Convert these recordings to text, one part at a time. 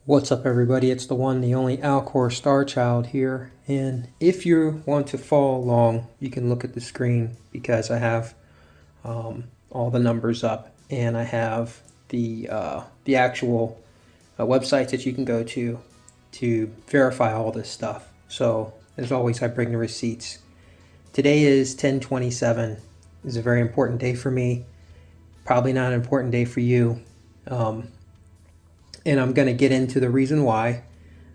What's up, everybody? It's the one, the only Alcor Star Child here. And if you want to follow along, you can look at the screen because I have all the numbers up, and I have the actual websites that you can go to verify all this stuff. So as always, I bring the receipts. Today is 10/27. It's a very important day for me. Probably not an important day for you. And I'm going to get into the reason why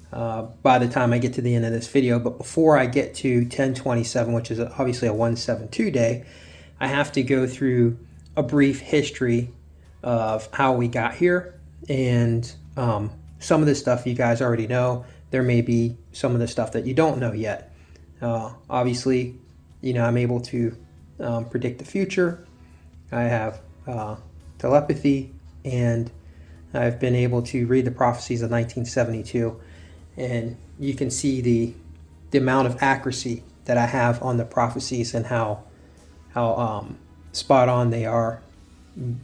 by the time I get to the end of this video. But before I get to 10/27, which is obviously a 1/7/2 day, I have to go through a brief history of how we got here. And some of the stuff you guys already know. There may be some of the stuff that you don't know yet. Obviously, I'm able to predict the future. I have telepathy, and I've been able to read the prophecies of 1972, and you can see the amount of accuracy that I have on the prophecies and how spot on they are,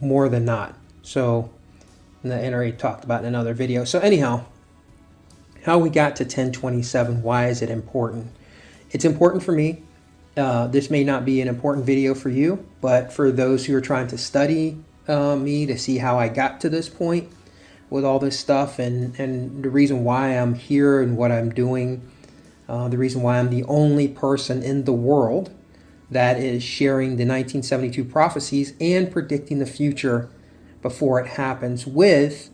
more than not. So, and I already talked about in another video. So anyhow, how we got to 10/27, why is it important? It's important for me. This may not be an important video for you, but for those who are trying to study me to see how I got to this point with all this stuff, and the reason why I'm here and what I'm doing, the reason why I'm the only person in the world that is sharing the 1972 prophecies and predicting the future before it happens with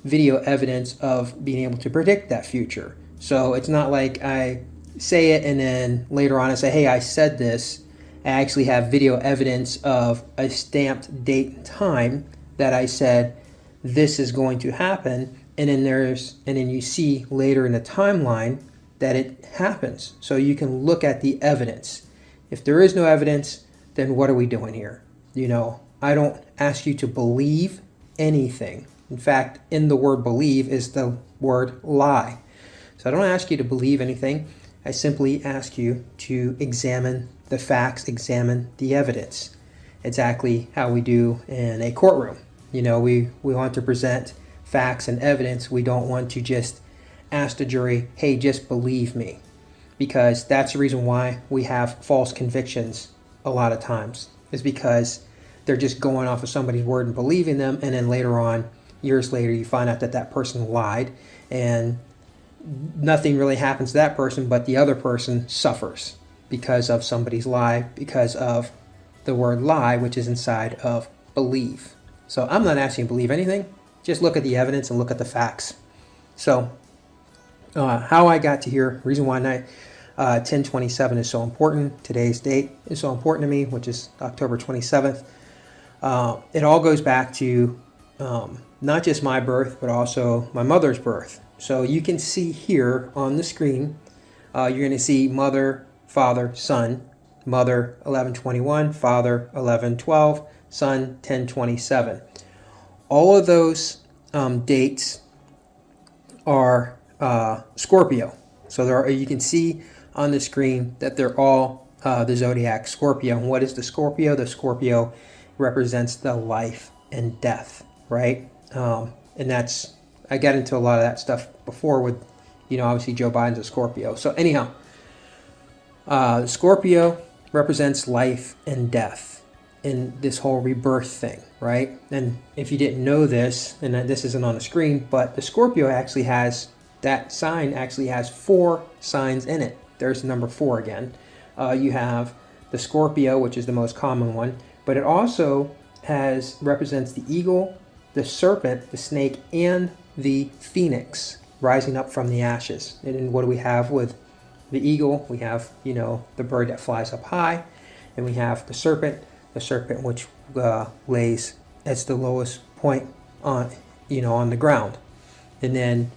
video evidence of being able to predict that future. So it's not like I say it and then later on I say, hey, I said this. I actually have video evidence of a stamped date and time that I said this is going to happen, and then you see later in the timeline that it happens. So you can look at the evidence. If there is no evidence, then what are we doing here? I don't ask you to believe anything. In fact, in the word believe is the word lie. So I don't ask you to believe anything. I simply ask you to examine the facts, examine the evidence. Exactly how we do in a courtroom. We want to present facts and evidence. We don't want to just ask the jury, hey, just believe me. Because that's the reason why we have false convictions a lot of times, is because they're just going off of somebody's word and believing them, and then later on, years later, you find out that that person lied, and nothing really happens to that person, but the other person suffers because of somebody's lie, because of the word lie, which is inside of believe. So I'm not asking you to believe anything. Just look at the evidence and look at the facts. So how I got to here, reason why 10/27 is so important, today's date is so important to me, which is October 27th. It all goes back to not just my birth, but also my mother's birth. So you can see here on the screen, you're going to see mother, father, son. Mother 11/21, father 11/12, son 10/27. All of those dates are Scorpio. So you can see on the screen that they're all the zodiac Scorpio. And what is the Scorpio? The Scorpio represents the life and death, right? And that's, I got into a lot of that stuff before with, obviously Joe Biden's a Scorpio. So anyhow, Scorpio represents life and death in this whole rebirth thing, right? And if you didn't know this, and this isn't on the screen, but the Scorpio actually has, that sign actually has 4 signs in it. There's the number 4 again. You have the Scorpio, which is the most common one, but it also represents the eagle, the serpent, the snake, and the phoenix rising up from the ashes. And what do we have with the eagle? We have, the bird that flies up high, and we have the serpent which lays at the lowest point on the ground. And then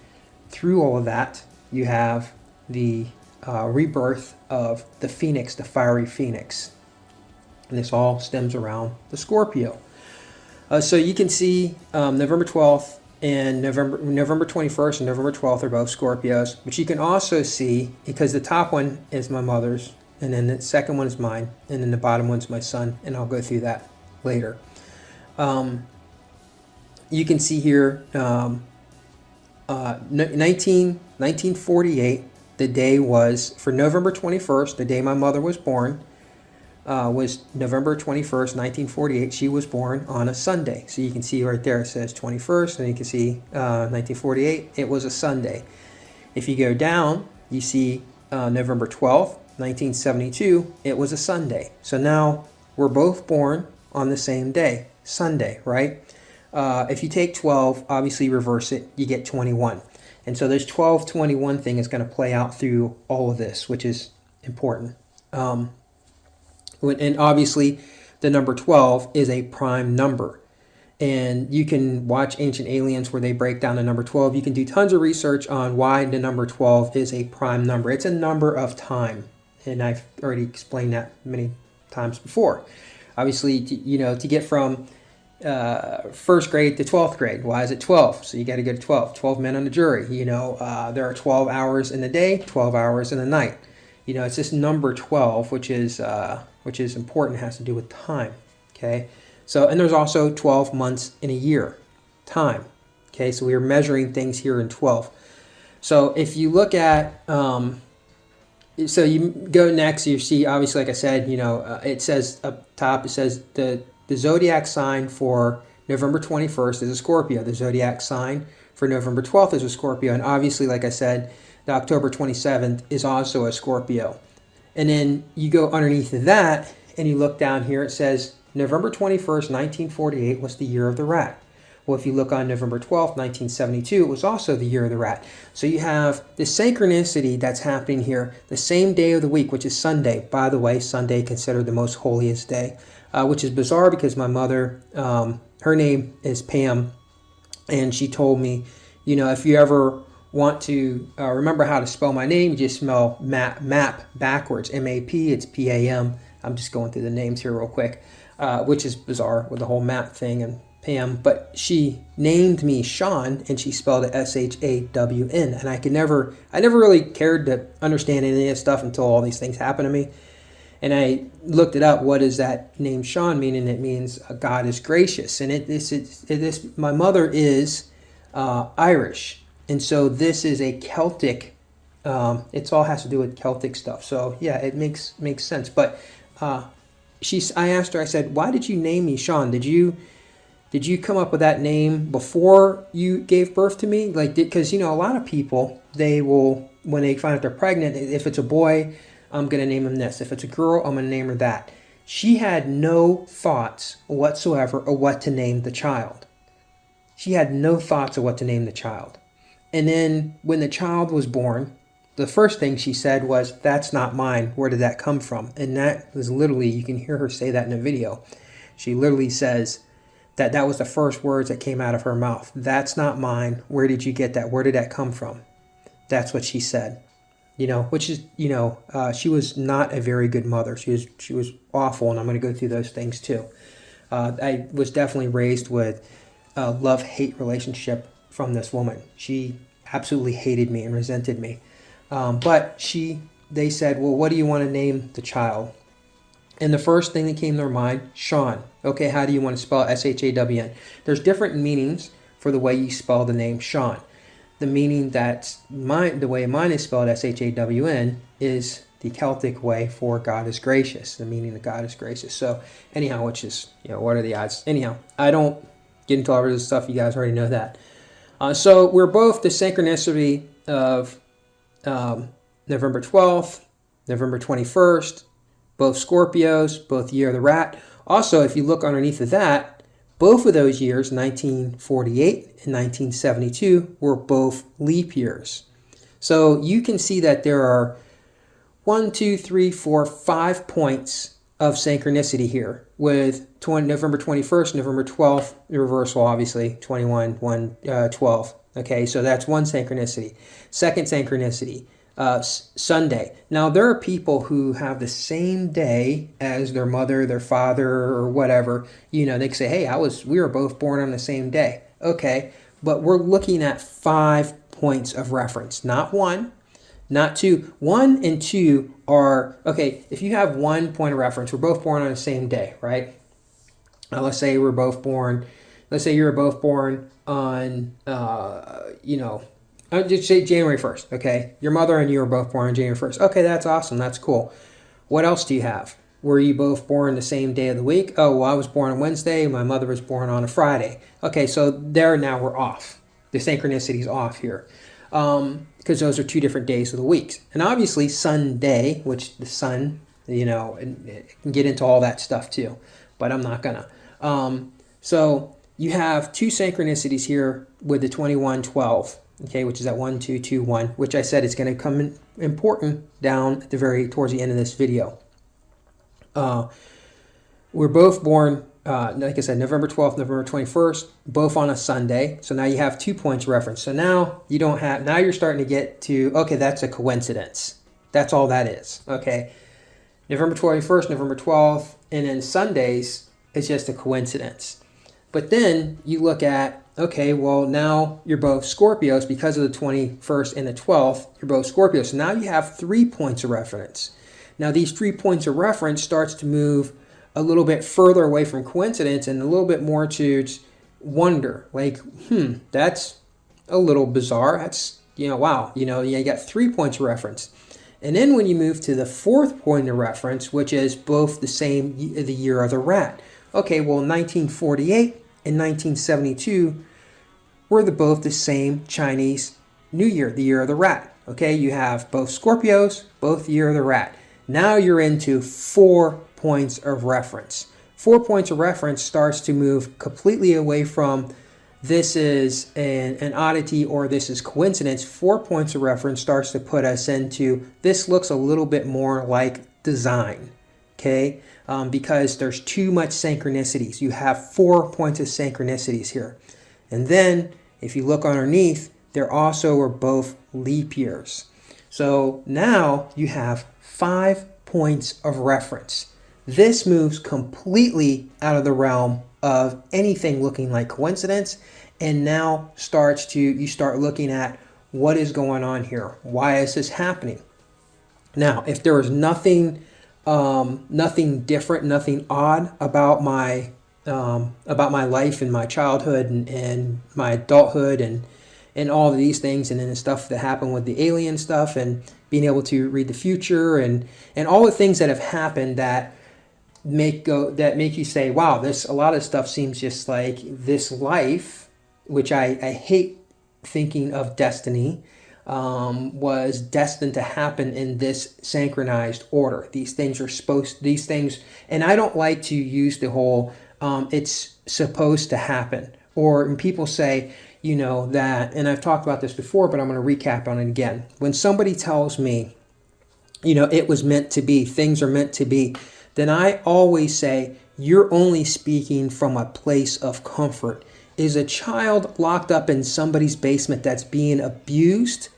through all of that, you have the rebirth of the phoenix, the fiery phoenix. And this all stems around the Scorpio. So you can see November 12th and November 21st and November 12th are both Scorpios. But you can also see, because the top one is my mother's, and then the second one is mine, and then the bottom one's my son, and I'll go through that later. You can see here 1948, the day was, for November 21st, the day my mother was born, was November 21st, 1948. She was born on a Sunday. So you can see right there, it says 21st, and you can see 1948, it was a Sunday. If you go down, you see November 12th, 1972, it was a Sunday. So now we're both born on the same day, Sunday, right? If you take 12, obviously reverse it, you get 21. And so this 12-21 thing is going to play out through all of this, which is important. And obviously, the number 12 is a prime number. And you can watch Ancient Aliens where they break down the number 12. You can do tons of research on why the number 12 is a prime number. It's a number of time. And I've already explained that many times before. Obviously, to get from first grade to 12th grade. Why is it 12? So you got to go to 12. 12 men on the jury. There are 12 hours in the day, 12 hours in the night. It's this number 12, which is important. It has to do with time. Okay. So, and there's also 12 months in a year, time. Okay. So we are measuring things here in 12. So if you look at, so you go next, you see, obviously, like I said, it says up top, it says the zodiac sign for November 21st is a Scorpio. The zodiac sign for November 12th is a Scorpio. And obviously, like I said, the October 27th is also a Scorpio. And then you go underneath that and you look down here, it says November 21st, 1948 was the year of the rat. Well, if you look on November 12th, 1972, it was also the year of the rat. So you have the synchronicity that's happening here, the same day of the week, which is Sunday. By the way, Sunday considered the most holiest day, which is bizarre because my mother, her name is Pam, and she told me, if you ever want to remember how to spell my name, you just spell map backwards, M-A-P, it's P-A-M. I'm just going through the names here real quick, which is bizarre with the whole map thing and Pam, but she named me Sean and she spelled it S-H-A-W-N. And I never really cared to understand any of this stuff until all these things happened to me. And I looked it up. What does that name Sean mean? And it means God is gracious. And my mother is Irish. And so this is a Celtic, it all has to do with Celtic stuff. So yeah, it makes sense. But I asked her, I said, why did you name me Sean? Did you come up with that name before you gave birth to me? Because, a lot of people, they will, when they find out they're pregnant, if it's a boy, I'm going to name him this. If it's a girl, I'm going to name her that. She had no thoughts whatsoever of what to name the child. She had no thoughts of what to name the child. And then when the child was born, the first thing she said was, "That's not mine. Where did that come from?" And that was literally, you can hear her say that in the video. She literally says, that was the first words that came out of her mouth. "That's not mine. Where did you get that? Where did that come from?" That's what she said. Which is, she was not a very good mother. She was awful, and I'm going to go through those things too. I was definitely raised with a love-hate relationship from this woman. She absolutely hated me and resented me. But they said, "Well, what do you want to name the child?" And the first thing that came to their mind, Sean. Okay, how do you want to spell it? S-H-A-W-N. There's different meanings for the way you spell the name Sean. The meaning the way mine is spelled, S-H-A-W-N, is the Celtic way for God is gracious, the meaning that God is gracious. So anyhow, which is, what are the odds? Anyhow, I don't get into all of this stuff. You guys already know that. So we're both the synchronicity of November 12th, November 21st, both Scorpios, both year of the rat. Also, if you look underneath of that, both of those years, 1948 and 1972, were both leap years. So you can see that there are 5 points of synchronicity here with November 21st, November 12th, the reversal, obviously, 21, 1, 12. Okay, so that's one synchronicity. Second synchronicity, Sunday. Now, there are people who have the same day as their mother, their father, or whatever. They can say, "Hey, we were both born on the same day." Okay, but we're looking at 5 points of reference, not one, not two. 1 and 2 are, okay, if you have 1 point of reference, we're both born on the same day, right? Let's say you were both born on, I'll just say January 1st, okay? Your mother and you were both born on January 1st. Okay, that's awesome. That's cool. What else do you have? Were you both born the same day of the week? Oh, well, I was born on Wednesday. My mother was born on a Friday. Okay, so there now we're off. The synchronicity's off here. Because those are 2 different days of the week. And obviously Sunday, which the sun, and it can get into all that stuff too, but I'm not gonna. So you have 2 synchronicities here with the 2112, okay, which is at 1, 2, 2, 1, which I said is going to come in important down at towards the end of this video. We're both born, like I said, November 12th, November 21st, both on a Sunday. So now you have 2 points of reference. So now you're starting to get to, okay, that's a coincidence. That's all that is, okay? November 21st, November 12th, and then Sundays is just a coincidence. But then you look at, okay, well, now you're both Scorpios because of the 21st and the 12th, you're both Scorpios. So now you have 3 points of reference. Now these 3 points of reference starts to move a little bit further away from coincidence and a little bit more to wonder. Like, that's a little bizarre. That's, wow. You got 3 points of reference. And then when you move to the 4th point of reference, which is both the year of the rat. Okay, well, 1948 and 1972 were both the same Chinese New Year, the year of the rat. Okay, you have both Scorpios, both year of the rat. Now you're into 4 points of reference. 4 points of reference starts to move completely away from this is an oddity or this is coincidence. 4 points of reference starts to put us into this looks a little bit more like design. Okay, because there's too much synchronicities. You have 4 points of synchronicities here. And then if you look underneath, there also are both leap years. So now you have 5 points of reference. This moves completely out of the realm of anything looking like coincidence, and now you start looking at what is going on here. Why is this happening? Now, if there was nothing different, nothing odd about my life and my childhood and my adulthood and all of these things, and then the stuff that happened with the alien stuff and being able to read the future and all the things that have happened that make you say, wow, a lot of stuff seems just like this life, which I hate thinking of destiny, was destined to happen in this synchronized order. These things, and I don't like to use the whole, it's supposed to happen. Or when people say, that, and I've talked about this before, but I'm going to recap on it again. When somebody tells me, it was meant to be, things are meant to be, then I always say, you're only speaking from a place of comfort. Is a child locked up in somebody's basement that's being abused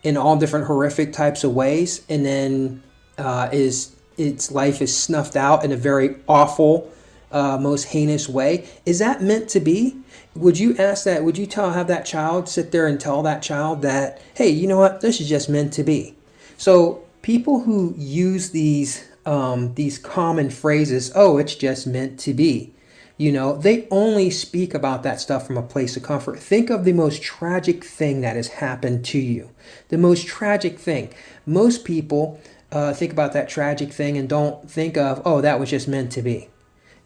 in all different horrific types of ways, and then its life is snuffed out in a very awful, most heinous way? Is that meant to be? Would you ask that? Would you have that child sit there and tell that child that, hey, you know what, this is just meant to be? So people who use these common phrases, oh, it's just meant to be, they only speak about that stuff from a place of comfort. Think of the most tragic thing that has happened to you. The most tragic thing. Most people think about that tragic thing and don't think of, oh, that was just meant to be.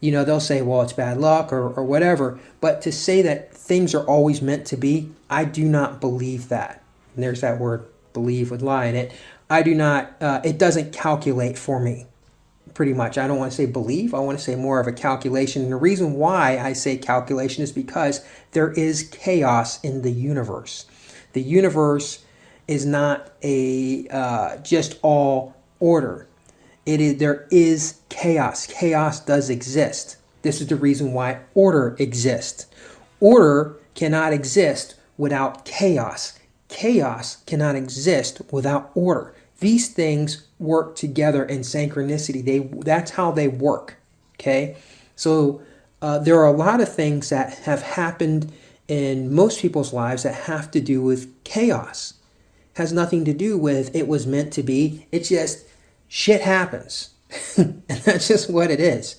They'll say, well, it's bad luck or whatever. But to say that things are always meant to be, I do not believe that. And there's that word, believe with lie in it. I do not, it doesn't calculate for me. Pretty much. I don't want to say believe. I want to say more of a calculation. And the reason why I say calculation is because there is chaos in the universe. The universe is not just all order. There is chaos. Chaos does exist. This is the reason why order exists. Order cannot exist without chaos. Chaos cannot exist without order. These things work together in synchronicity. That's how they work. Okay? So there are a lot of things that have happened in most people's lives that have to do with chaos. Has nothing to do with it was meant to be. It's just shit happens. And that's just what it is.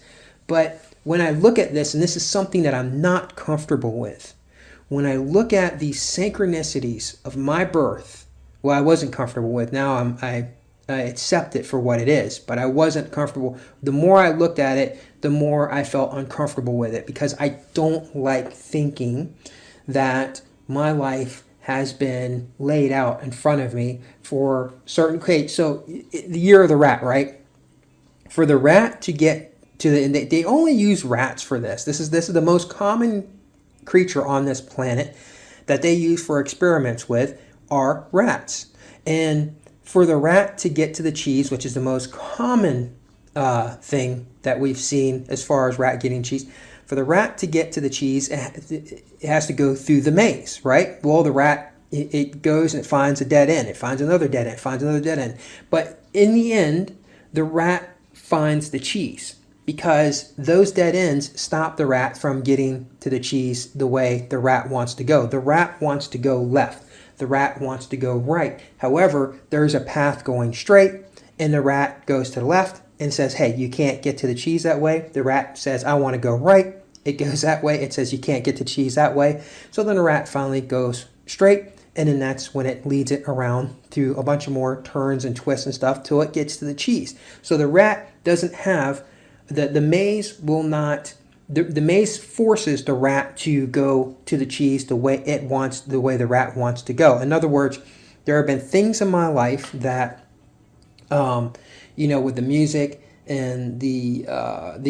But when I look at this, and this is something that I'm not comfortable with, when I look at these synchronicities of my birth, well, I wasn't comfortable with. Now I accept it for what it is, but I wasn't comfortable. The more I looked at it, the more I felt uncomfortable with it, because I don't like thinking that my life has been laid out in front of me for certain. Okay, so the year of the rat, right? For the rat to get to the, and they only use rats for this. This is the most common creature on this planet that they use for experiments with are rats. And for the rat to get to the cheese, which is the most common thing that we've seen as far as rat getting cheese, for the rat to get to the cheese, it has to go through the maze, right? Well, the rat, it goes and it finds a dead end. It finds another dead end. It finds another dead end. But in the end, the rat finds the cheese, because those dead ends stop the rat from getting to the cheese the way the rat wants to go. The rat wants to go left. The rat wants to go right. However, there's a path going straight, and the rat goes to the left and says, hey, you can't get to the cheese that way. The rat says, I want to go right. It goes that way. It says, you can't get to cheese that way. So then the rat finally goes straight, and then that's when it leads it around through a bunch of more turns and twists and stuff till it gets to the cheese. So the rat doesn't have, the maze will not, the maze forces the rat to go to the cheese the way it wants, the way the rat wants to go. In other words, there have been things in my life that, with the music and the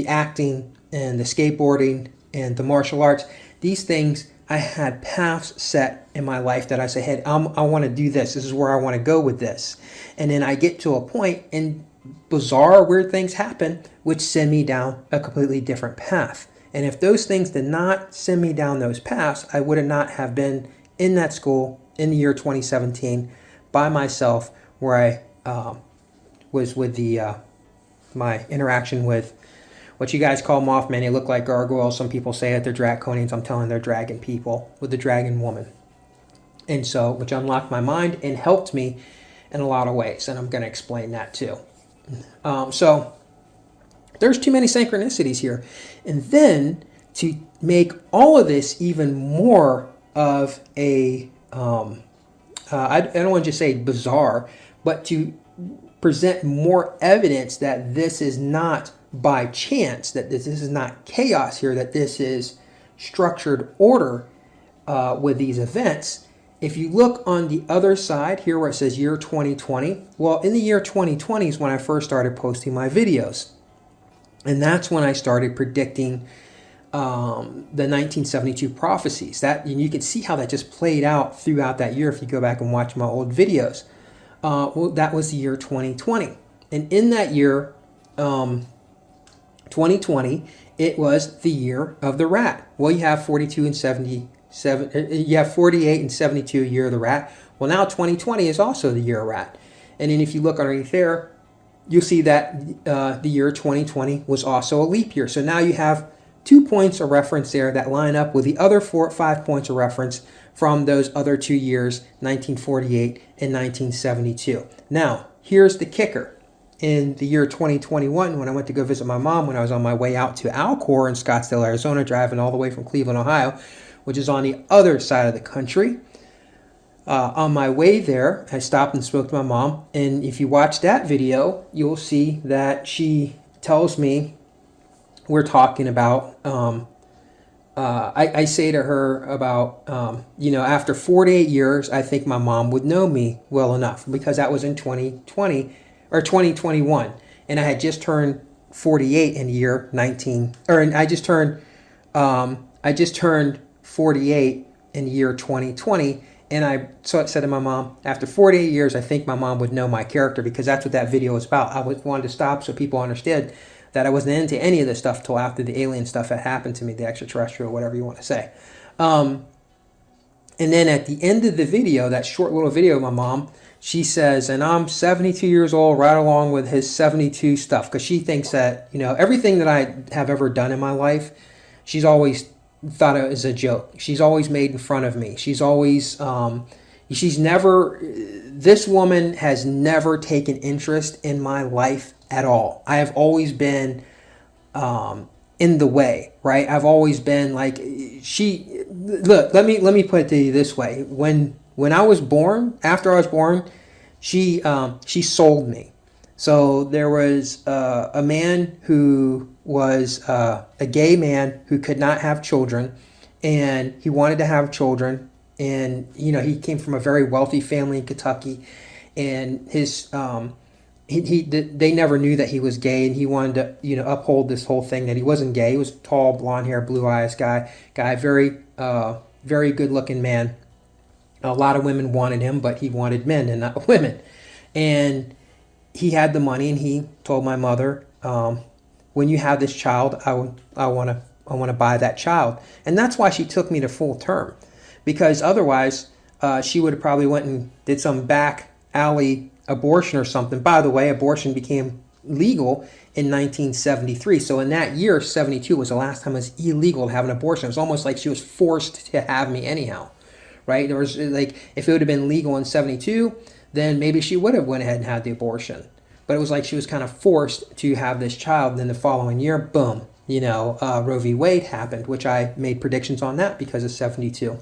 acting and the skateboarding and the martial arts, these things, I had paths set in my life that I say, hey, I want to do this. This is where I want to go with this. And then I get to a point and bizarre, weird things happen, which send me down a completely different path. And if those things did not send me down those paths, I would not have been in that school in the year 2017 by myself, where I was with my interaction with what you guys call Mothman. They look like gargoyles. Some people say that they're draconians. I'm telling they're dragon people, with the dragon woman. And so, which unlocked my mind and helped me in a lot of ways. And I'm going to explain that too. So there's too many synchronicities here. And then to make all of this even more of a, I don't want to just say bizarre, but to present more evidence that this is not by chance, that this is not chaos here, that this is structured order with these events. If you look on the other side here where it says year 2020, well, in the year 2020 is when I first started posting my videos. And that's when I started predicting the 1972 prophecies. That, and you can see how that just played out throughout that year if you go back and watch my old videos. Well, that was the year 2020. And in that year, 2020, it was the year of the rat. Well, you have 42 and 77, you have 48 and 72 year of the rat. Well, now 2020 is also the year of rat. And then if you look underneath there, you'll see that the year 2020 was also a leap year. So now you have 2 points of reference there that line up with the other 5 points of reference from those other 2 years, 1948 and 1972. Now, here's the kicker. In the year 2021, when I went to go visit my mom, when I was on my way out to Alcor in Scottsdale, Arizona, driving all the way from Cleveland, Ohio, which is on the other side of the country, on my way there, I stopped and spoke to my mom. And if you watch that video, you'll see that she tells me, we're talking about, I say to her about, after 48 years, I think my mom would know me well enough, because that was in 2020 or 2021. And I had just turned 48 in the year I just turned 48 in the year 2020. And I said to my mom, after 48 years, I think my mom would know my character, because that's what that video was about. I wanted to stop so people understood that I wasn't into any of this stuff till after the alien stuff had happened to me, the extraterrestrial, whatever you want to say. And then at the end of the video, that short little video of my mom, she says, and I'm 72 years old, right along with his 72 stuff, because she thinks that, everything that I have ever done in my life, she's always thought it was a joke. She's always made in front of me. She's always, this woman has never taken interest in my life at all. I have always been in the way, right? I've always been like, look, let me put it to you this way. When I was born, after I was born, she sold me. So there was a man who was a gay man who could not have children, and he wanted to have children. And he came from a very wealthy family in Kentucky, and his they never knew that he was gay, and he wanted to uphold this whole thing that he wasn't gay. He was a tall, blonde hair, blue eyes guy, very very good looking man. A lot of women wanted him, but he wanted men and not women. And he had the money, and he told my mother, when you have this child, I want to buy that child. And that's why she took me to full term, because otherwise she would have probably went and did some back alley abortion or something. By the way, abortion became legal in 1973. So in that year, 72 was the last time it was illegal to have an abortion. It was almost like she was forced to have me anyhow, right? There was like, if it would have been legal in 72, then maybe she would have went ahead and had the abortion. But it was like she was kind of forced to have this child. And then the following year, boom, Roe v. Wade happened, which I made predictions on that because of 72.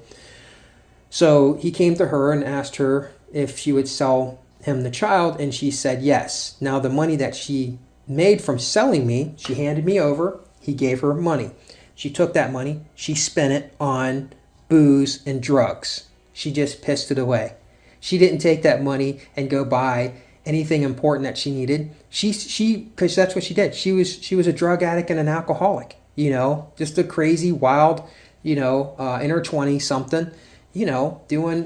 So he came to her and asked her if she would sell him the child, and she said yes. Now the money that she made from selling me, she handed me over. He gave her money. She took that money. She spent it on booze and drugs. She just pissed it away. She didn't take that money and go buy anything important that she needed. She because that's what she did. She was a drug addict and an alcoholic. Just a crazy, wild, in her 20s something. Doing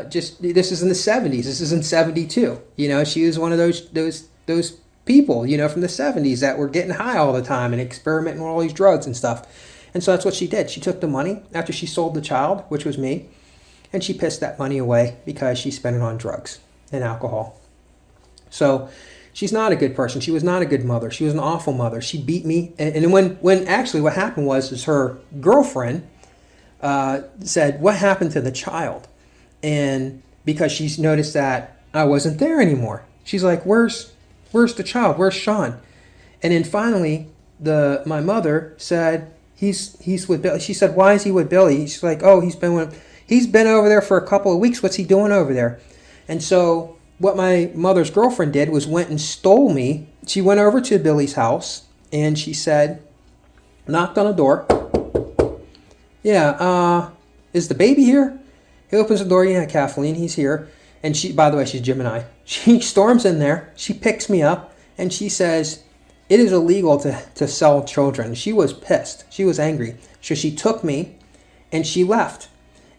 just, this is in the 70s. This is in 72. She was one of those people, from the 70s that were getting high all the time and experimenting with all these drugs and stuff. And so that's what she did. She took the money after she sold the child, which was me, and she pissed that money away because she spent it on drugs and alcohol. So she's not a good person. She was not a good mother. She was an awful mother. She beat me. And when actually what happened was her girlfriend said, "What happened to the child?" And because she's noticed that I wasn't there anymore, she's like, "Where's the child? Where's Sean?" And then finally, my mother said, "He's with Billy." She said, "Why is he with Billy?" She's like, "Oh, he's been over there for a couple of weeks. What's he doing over there?" And so what my mother's girlfriend did was went and stole me. She went over to Billy's house, and she said, knocked on the door. "Yeah, is the baby here?" He opens the door. "Yeah, Kathleen, he's here." And she, by the way, she's Gemini. She storms in there. She picks me up, and she says, "It is illegal to sell children." She was pissed. She was angry. So she took me, and she left.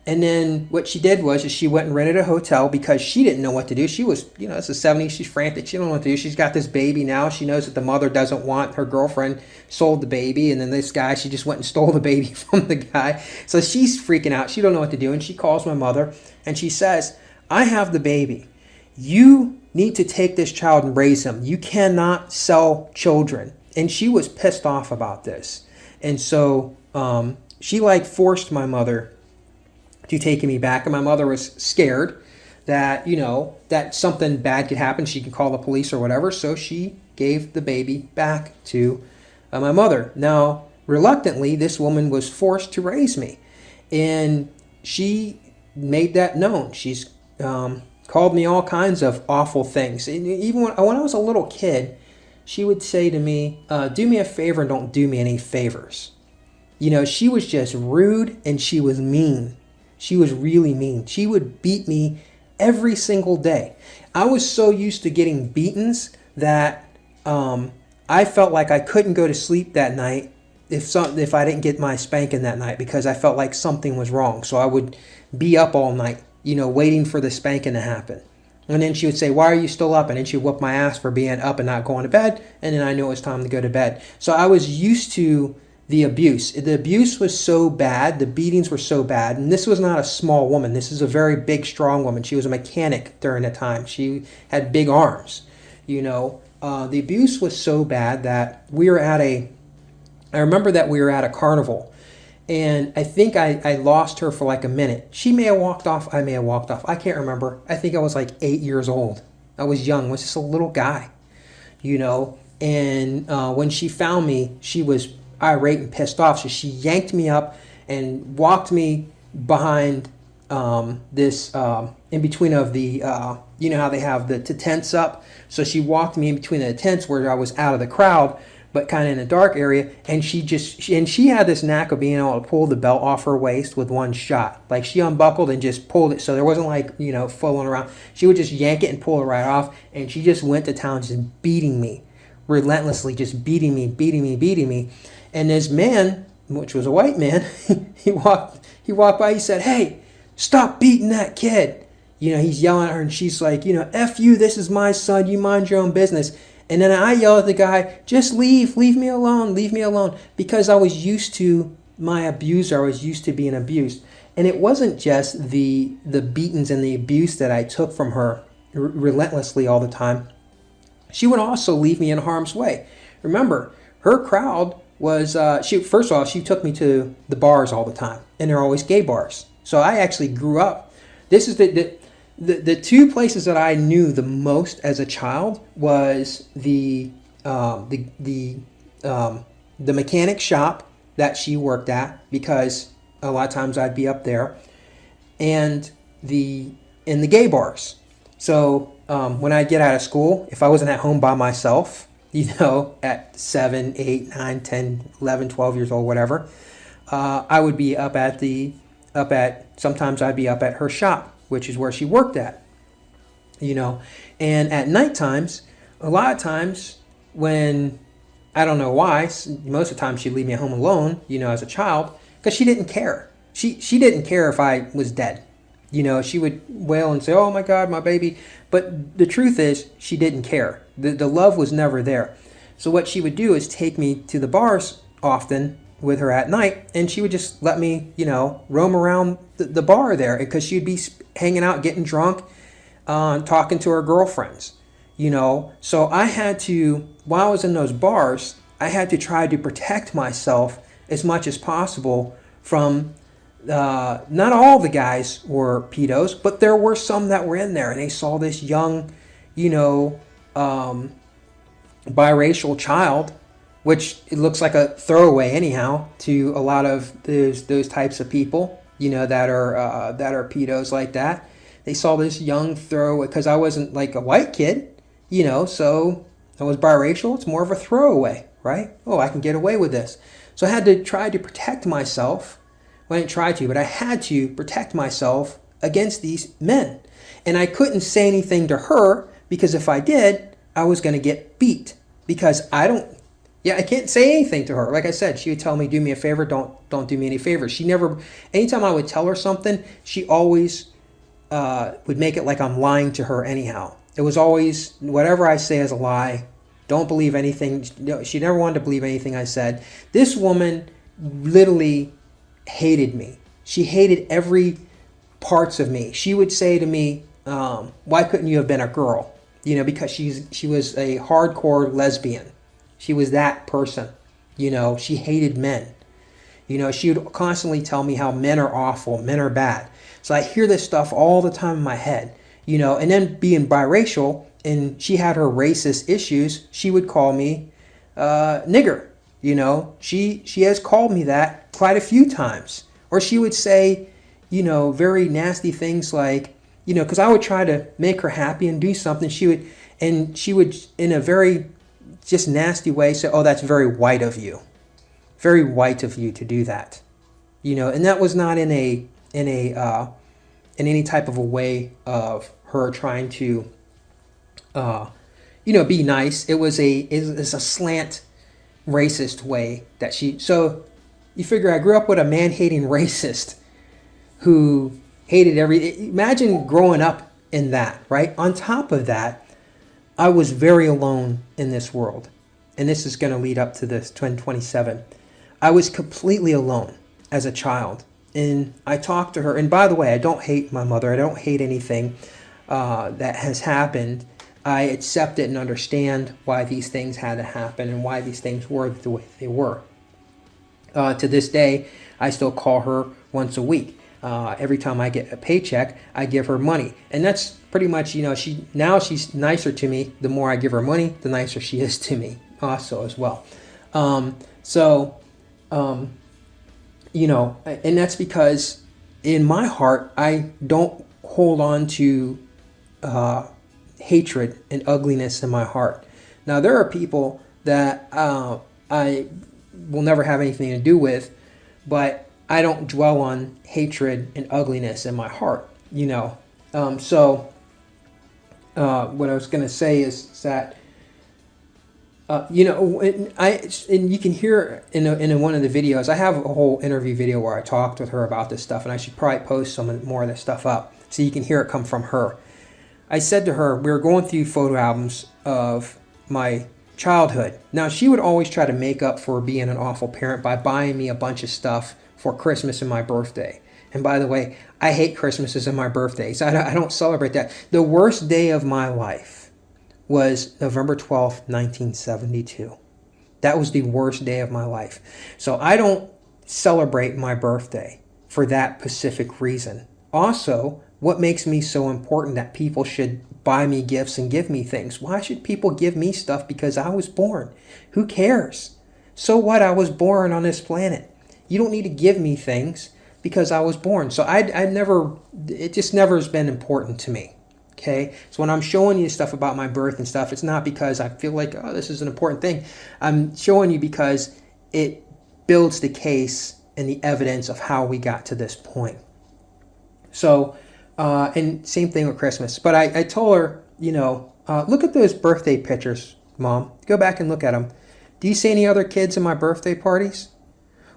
And then what she did was she went and rented a hotel because she didn't know what to do. She was, it's the 70s. She's frantic. She don't know what to do. She's got this baby now. She knows that the mother doesn't want her girlfriend sold the baby. And then this guy, she just went and stole the baby from the guy. So she's freaking out. She don't know what to do. And she calls my mother and she says, "I have the baby. You need to take this child and raise him. You cannot sell children." And she was pissed off about this. And so she forced my mother to taking me back, and my mother was scared that that something bad could happen. She could call the police or whatever. So she gave the baby back to my mother. Now, reluctantly, this woman was forced to raise me, and she made that known. She's called me all kinds of awful things. And even when I was a little kid, she would say to me, "Do me a favor and don't do me any favors." She was just rude, and she was mean. She was really mean. She would beat me every single day. I was so used to getting beatings that I felt like I couldn't go to sleep that night if I didn't get my spanking that night, because I felt like something was wrong. So I would be up all night, waiting for the spanking to happen. And then she would say, "Why are you still up?" And then she would whoop my ass for being up and not going to bed. And then I knew it was time to go to bed. So I was used to the abuse. The abuse was so bad. The beatings were so bad. And this was not a small woman. This is a very big, strong woman. She was a mechanic during the time. She had big arms. The abuse was so bad that I remember that we were at a carnival. And I think I lost her for like a minute. She may have walked off. I may have walked off. I can't remember. I think I was like 8 years old. I was young. I was just a little guy, And when she found me, she was irate and pissed off. So she yanked me up and walked me behind this in between of the you know how they have the tents up. So she walked me in between the tents where I was out of the crowd, but kind of in a dark area. And she had this knack of being able to pull the belt off her waist with one shot. Like she unbuckled and just pulled it. So there wasn't like, you know, fooling around. She would just yank it and pull it right off. And she just went to town just beating me relentlessly, just beating me. And this man, which was a white man, he walked by, he said, "Hey, stop beating that kid." You know, he's yelling at her and she's like, you know, "F you, this is my son, you mind your own business." And then I yell at the guy, "Just leave me alone," because I was used to my abuser, I was used to being abused. And it wasn't just the beatings and the abuse that I took from her relentlessly all the time. She would also leave me in harm's way. Remember, her crowd was, first of all, she took me to the bars all the time, and they're always gay bars. So I actually grew up, this is the two places that I knew the most as a child was the mechanic shop that she worked at, because a lot of times I'd be up there, and in the gay bars. So when I get out of school, if I wasn't at home by myself, you know, at 7, 8, 9, 10, 11, 12 years old, whatever, I would be sometimes I'd be up at her shop, which is where she worked at, you know. And at night times, a lot of times when, I don't know why, most of the time she'd leave me at home alone, you know, as a child, because she didn't care. She didn't care if I was dead. You know, she would wail and say, "Oh my God, my baby." But the truth is, she didn't care. The love was never there. So what she would do is take me to the bars often with her at night, and she would just let me, you know, roam around the bar there, because she'd be hanging out, getting drunk, talking to her girlfriends, you know. So I had to, while I was in those bars, I had to try to protect myself as much as possible from, not all the guys were pedos, but there were some that were in there, and they saw this young, you know, biracial child, which it looks like a throwaway anyhow to a lot of those types of people, you know, that are pedos like that. They saw this young throwaway, because I wasn't like a white kid, you know, so I was biracial. It's more of a throwaway, right? Oh, I can get away with this. So I had to try to protect myself. Well, I didn't try to, but I had to protect myself against these men. And I couldn't say anything to her, because if I did, I was going to get beat, because I can't say anything to her. Like I said, she would tell me, "Do me a favor, don't do me any favors." She never, anytime I would tell her something, she always would make it like I'm lying to her anyhow. It was always, whatever I say is a lie. Don't believe anything. She never wanted to believe anything I said. This woman literally hated me. She hated every parts of me. She would say to me, "Why couldn't you have been a girl?" You know, because she was a hardcore lesbian. She was that person. You know, she hated men. You know, she would constantly tell me how men are awful, men are bad. So I hear this stuff all the time in my head, you know. And then being biracial, and she had her racist issues, she would call me nigger. You know, she has called me that quite a few times. Or she would say, you know, very nasty things like, you know, because I would try to make her happy and do something. She would in a very just nasty way say, "Oh, that's very white of you. Very white of you to do that." You know, and that was not in any type of a way of her trying to, you know, be nice. It's a slant racist way that so you figure I grew up with a man-hating racist who hated imagine growing up in that, right? On top of that, I was very alone in this world. And this is going to lead up to this 2027. I was completely alone as a child. And I talked to her. And by the way, I don't hate my mother. I don't hate anything that has happened. I accept it and understand why these things had to happen and why these things were the way they were. To this day, I still call her once a week. Every time I get a paycheck, I give her money. And that's pretty much, you know, she's nicer to me. The more I give her money, the nicer she is to me also as well. you know, and that's because in my heart, I don't hold on to hatred and ugliness in my heart. Now, there are people that I will never have anything to do with, but I don't dwell on hatred and ugliness in my heart, you know. What I was going to say is that, you know, and you can hear in one of the videos, I have a whole interview video where I talked with her about this stuff, and I should probably post some more of this stuff up so you can hear it come from her. I said to her, we were going through photo albums of my childhood. Now, she would always try to make up for being an awful parent by buying me a bunch of stuff for Christmas and my birthday. And by the way, I hate Christmases and my birthdays. I don't celebrate that. The worst day of my life was November 12th, 1972. That was the worst day of my life. So I don't celebrate my birthday for that specific reason. Also, what makes me so important that people should buy me gifts and give me things? Why should people give me stuff because I was born? Who cares? So what? I was born on this planet. You don't need to give me things because I was born. So it just never has been important to me. Okay? So when I'm showing you stuff about my birth and stuff, it's not because I feel like, oh, this is an important thing. I'm showing you because it builds the case and the evidence of how we got to this point. So, and same thing with Christmas. But I told her, you know, look at those birthday pictures, Mom. Go back and look at them. Do you see any other kids in my birthday parties?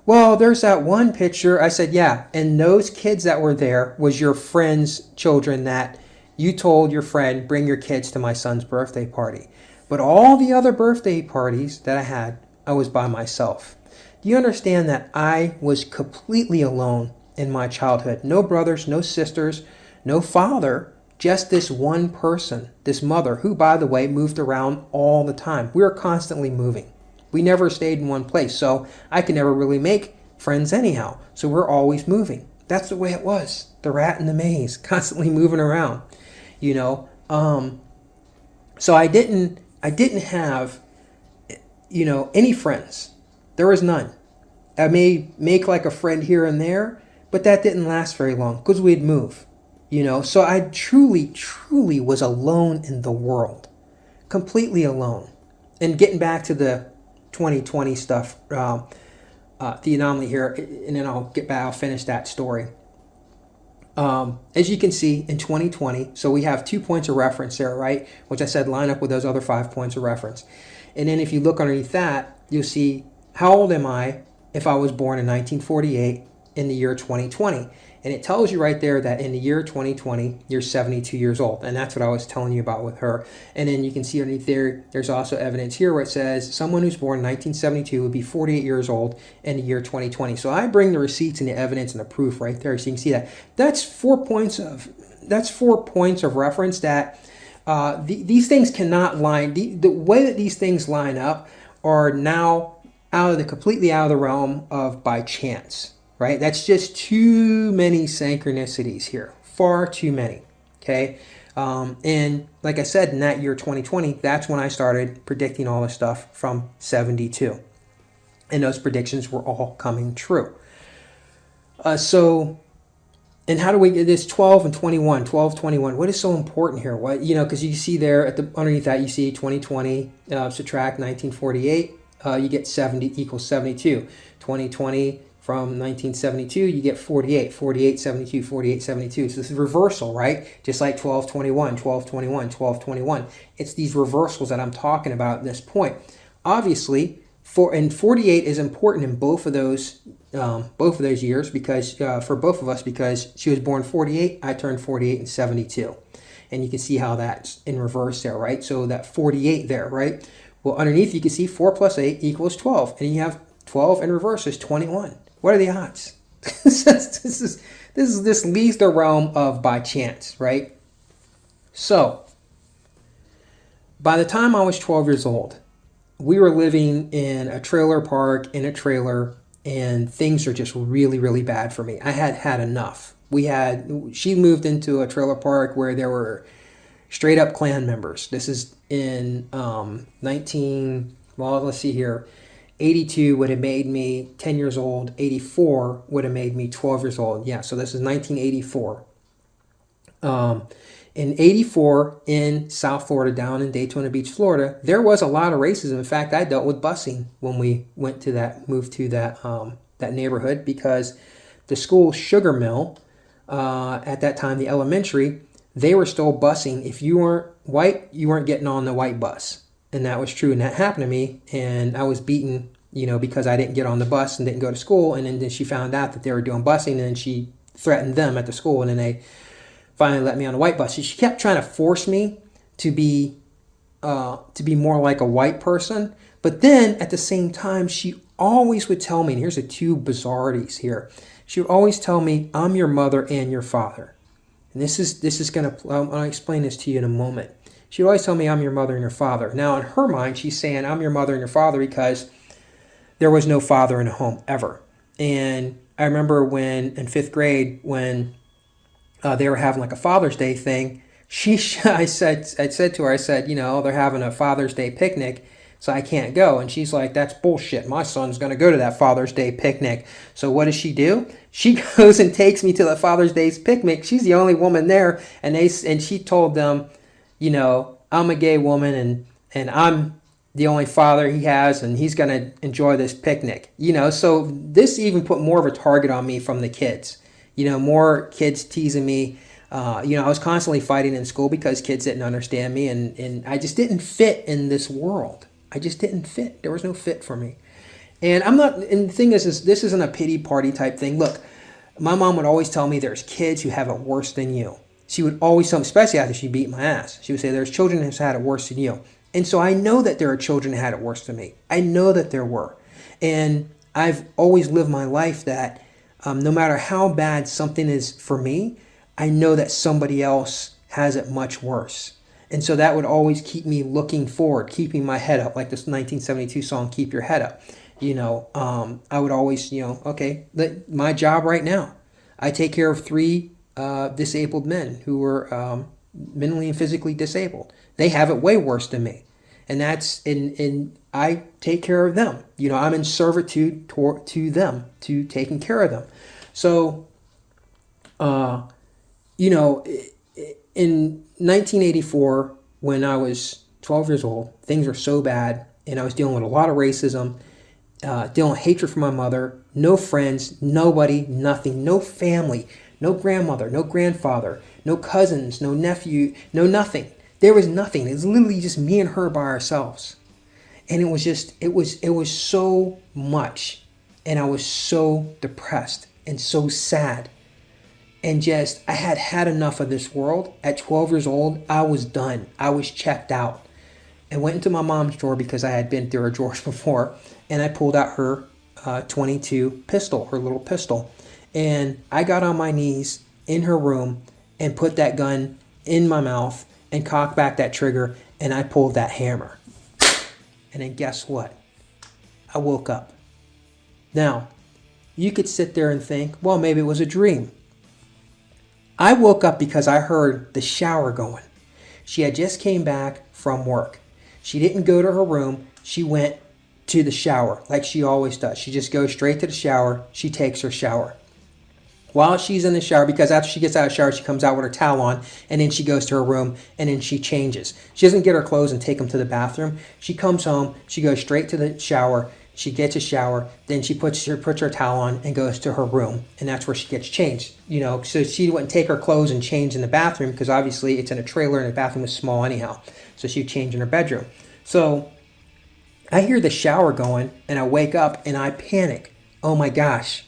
Well, there's that one picture. I said, yeah. And those kids that were there was your friend's children that you told your friend, bring your kids to my son's birthday party. But all the other birthday parties that I had, I was by myself. Do you understand that I was completely alone in my childhood? No brothers, no sisters, no father, just this one person, this mother, who, by the way, moved around all the time. We were constantly moving. We never stayed in one place, so I could never really make friends anyhow. So we're always moving. That's the way it was. The rat in the maze, constantly moving around, you know. So I didn't have, you know, any friends. There was none. I may make like a friend here and there, but that didn't last very long because we'd move, you know. So I truly, truly was alone in the world, completely alone. And getting back to the 2020 stuff, the anomaly here, and then I'll finish that story. As you can see in 2020, so we have 2 points of reference there, right? Which I said line up with those other 5 points of reference. And then if you look underneath that, you'll see how old am I if I was born in 1948 in the year 2020. And it tells you right there that in the year 2020, you're 72 years old. And that's what I was telling you about with her. And then you can see underneath there's also evidence here where it says someone who's born in 1972 would be 48 years old in the year 2020. So I bring the receipts and the evidence and the proof right there. So you can see that. That's 4 points of reference that these things cannot line. The way that these things line up are now completely out of the realm of by chance. Right? That's just too many synchronicities here. Far too many. Okay? And like I said, in that year 2020, that's when I started predicting all this stuff from 72. And those predictions were all coming true. And how do we get this 12 and 21, 12, 21? What is so important here? What, you know, because you see there underneath that, you see 2020, subtract 1948, you get 70 equals 72. 2020, from 1972, you get 48, 48, 72, 48, 72. So this is reversal, right? Just like 12, 21, 12, 21, 12, 21. It's these reversals that I'm talking about at this point. Obviously, 48 is important in both of those years because for both of us, because she was born 48, I turned 48 in 72. And you can see how that's in reverse there, right? So that 48 there, right? Well, underneath you can see 4 plus 8 equals 12. And you have 12 in reverse is 21. What are the odds? This leaves the realm of by chance, right? So, by the time I was 12 years old, we were living in a trailer park, in a trailer, and things are just really, really bad for me. I had enough. She moved into a trailer park where there were straight up Klan members. This is in let's see here. 82 would have made me 10 years old. 84 would have made me 12 years old. Yeah, so this is 1984. In 84 in South Florida, down in Daytona Beach, Florida, there was a lot of racism. In fact, I dealt with busing when we moved to that neighborhood, because the school sugar mill, at that time, the elementary, they were still busing. If you weren't white, you weren't getting on the white bus. And that was true. And that happened to me. And I was beaten, because I didn't get on the bus and didn't go to school. And then she found out that they were doing busing, and then she threatened them at the school. And then they finally let me on the white bus. She kept trying to force me to be more like a white person. But then at the same time, she always would tell me, and here's the two bizarrities here. She would always tell me, I'm your mother and your father. And this is going to, I'll explain this to you in a moment. She would always tell me, I'm your mother and your father. Now, in her mind, she's saying, I'm your mother and your father because there was no father in the home ever. And I remember when, in 5th grade, when they were having like a Father's Day thing, I said to her, they're having a Father's Day picnic, so I can't go. And she's like, that's bullshit. My son's going to go to that Father's Day picnic. So what does she do? She goes and takes me to the Father's Day picnic. She's the only woman there. And she told them, I'm a gay woman and I'm the only father he has, and he's going to enjoy this picnic. So this even put more of a target on me from the kids. More kids teasing me. I was constantly fighting in school because kids didn't understand me, and I just didn't fit in this world. I just didn't fit. There was no fit for me. And the thing is this isn't a pity party type thing. Look, my mom would always tell me there's kids who have it worse than you. She would always tell me, especially after she beat my ass, she would say, there's children who've had it worse than you. And so I know that there are children who had it worse than me. I know that there were. And I've always lived my life that no matter how bad something is for me, I know that somebody else has it much worse. And so that would always keep me looking forward, keeping my head up, like this 1972 song, Keep Your Head Up. I would always, okay, my job right now, I take care of 3 disabled men who were mentally and physically disabled. They have it way worse than me. And I take care of them. I'm in servitude to them, to taking care of them. So, in 1984, when I was 12 years old, things were so bad, and I was dealing with a lot of racism, dealing with hatred from my mother, no friends, nobody, nothing, no family, no grandmother, no grandfather, no cousins, no nephew, no nothing. There was nothing. It was literally just me and her by ourselves. And it was so much. And I was so depressed and so sad. And I had enough of this world. At 12 years old, I was done. I was checked out. I went into my mom's drawer because I had been through her drawers before. And I pulled out her .22 pistol, her little pistol. And I got on my knees in her room and put that gun in my mouth and cocked back that trigger, and I pulled that hammer. And then guess what? I woke up. Now, you could sit there and think, well, maybe it was a dream. I woke up because I heard the shower going. She had just came back from work. She didn't go to her room. She went to the shower like she always does. She just goes straight to the shower. She takes her shower. While she's in the shower, because after she gets out of the shower, she comes out with her towel on, and then she goes to her room, and then she changes. She doesn't get her clothes and take them to the bathroom. She comes home, she goes straight to the shower, she gets a shower, then she puts her towel on and goes to her room, and that's where she gets changed. So she wouldn't take her clothes and change in the bathroom, because obviously it's in a trailer and the bathroom is small anyhow. So she'd change in her bedroom. So I hear the shower going, and I wake up and I panic. Oh my gosh.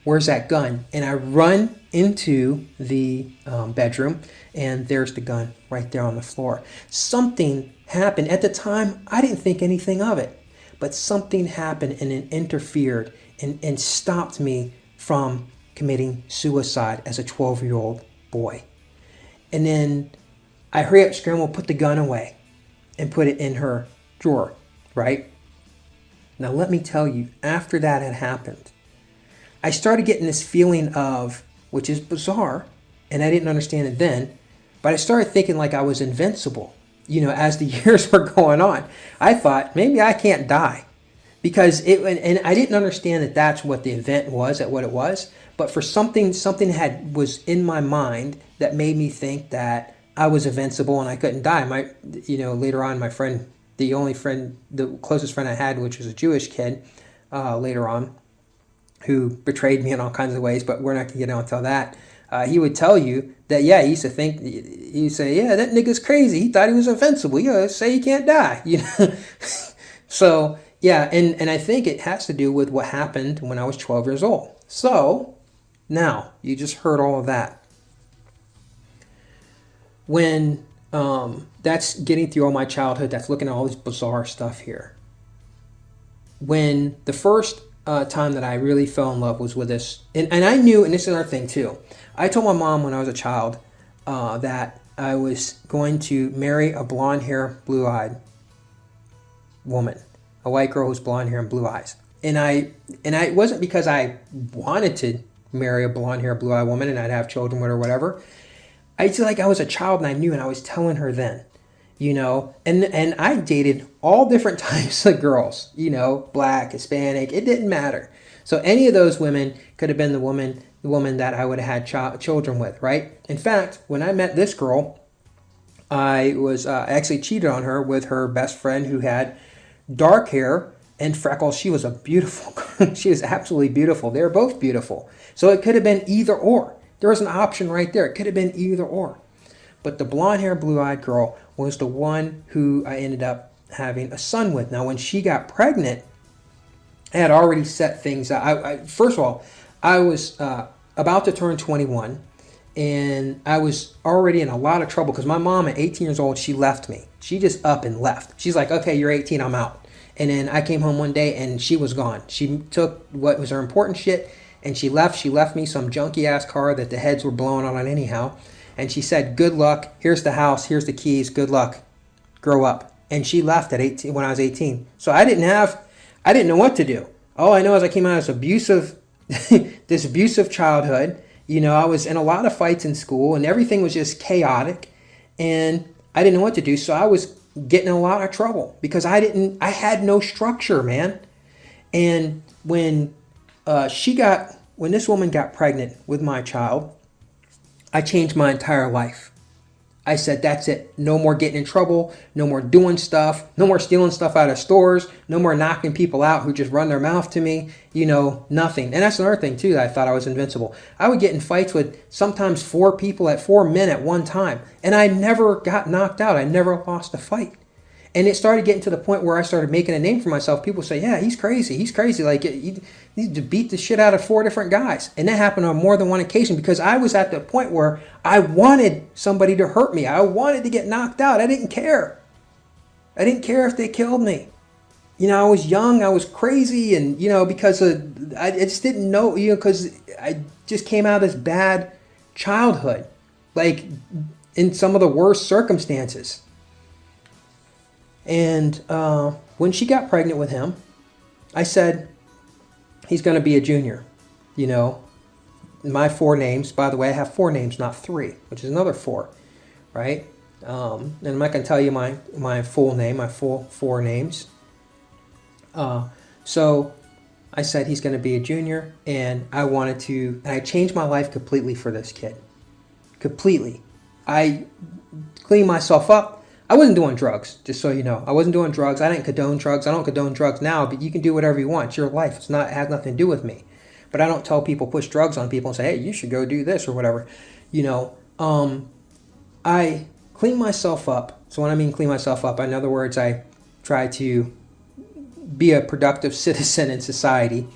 Where's that gun? And I run into the bedroom, and there's the gun right there on the floor. Something happened. At the time, I didn't think anything of it, but something happened, and it interfered and stopped me from committing suicide as a 12-year-old boy. And then I hurry up, scramble, put the gun away and put it in her drawer, right? Now, let me tell you, after that had happened, I started getting this feeling of, which is bizarre, and I didn't understand it then, but I started thinking like I was invincible, as the years were going on. I thought, maybe I can't die. because and I didn't understand that that's what the event was, that what it was. But for something was in my mind that made me think that I was invincible and I couldn't die. Later on, my friend, the closest friend I had, which was a Jewish kid, later on, who betrayed me in all kinds of ways, but we're not going to get into that. He would tell you that, yeah, he used to say, yeah, that nigga's crazy. He thought he was invincible. You say he can't die. So, yeah, and I think it has to do with what happened when I was 12 years old. So, now, you just heard all of that. When that's getting through all my childhood, that's looking at all this bizarre stuff here. When the first time that I really fell in love was with this, and I knew, and this is another thing too, I told my mom when I was a child that I was going to marry a blonde hair, blue-eyed woman, a white girl who's blonde hair and blue eyes. And it wasn't because I wanted to marry a blonde hair, blue-eyed woman and I'd have children with her or whatever. I feel like I was a child and I knew, and I was telling her then. And I dated all different types of girls, black, Hispanic, it didn't matter. So any of those women could have been the woman that I would have had children with, right? In fact, when I met this girl, I was actually cheated on her with her best friend who had dark hair and freckles. She was she was absolutely beautiful. They were both beautiful. So it could have been either or. There was an option right there. It could have been either or. But the blonde hair, blue-eyed girl was the one who I ended up having a son with. Now, when she got pregnant, I had already set things out. First of all, I was about to turn 21, and I was already in a lot of trouble because my mom at 18 years old, she left me. She just up and left. She's like, okay, you're 18, I'm out. And then I came home one day, and she was gone. She took what was her important shit, and she left. She left me some junky-ass car that the heads were blowing on anyhow. And she said, good luck, here's the house, here's the keys, good luck, grow up. And she left at 18 when I was 18. So I didn't know what to do. All I know is I came out of this abusive childhood. I was in a lot of fights in school and everything was just chaotic and I didn't know what to do. So I was getting in a lot of trouble because I had no structure, man. And when this woman got pregnant with my child, I changed my entire life. I said, that's it. No more getting in trouble. No more doing stuff. No more stealing stuff out of stores. No more knocking people out who just run their mouth to me. Nothing. And that's another thing, too, that I thought I was invincible. I would get in fights with sometimes 4 men at one time. And I never got knocked out. I never lost a fight. And it started getting to the point where I started making a name for myself. People say, yeah, he's crazy. He's crazy. Like, he needs to beat the shit out of 4 different guys. And that happened on more than one occasion because I was at the point where I wanted somebody to hurt me. I wanted to get knocked out. I didn't care. I didn't care if they killed me. I was young. I was crazy. And, because I just didn't know, because I just came out of this bad childhood, like in some of the worst circumstances. And when she got pregnant with him, I said, he's going to be a junior. My 4 names, by the way, I have 4 names, not 3, which is another 4, right? And I'm not going to tell you my full name, my full 4 names. So I said he's going to be a junior, and I changed my life completely for this kid. Completely. I cleaned myself up. I wasn't doing drugs, just so you know. I wasn't doing drugs. I didn't condone drugs. I don't condone drugs now, but you can do whatever you want. It's your life. It has nothing to do with me. But I don't tell people, push drugs on people and say, hey, you should go do this or whatever. I clean myself up. So when I mean clean myself up, in other words, I try to be a productive citizen in society.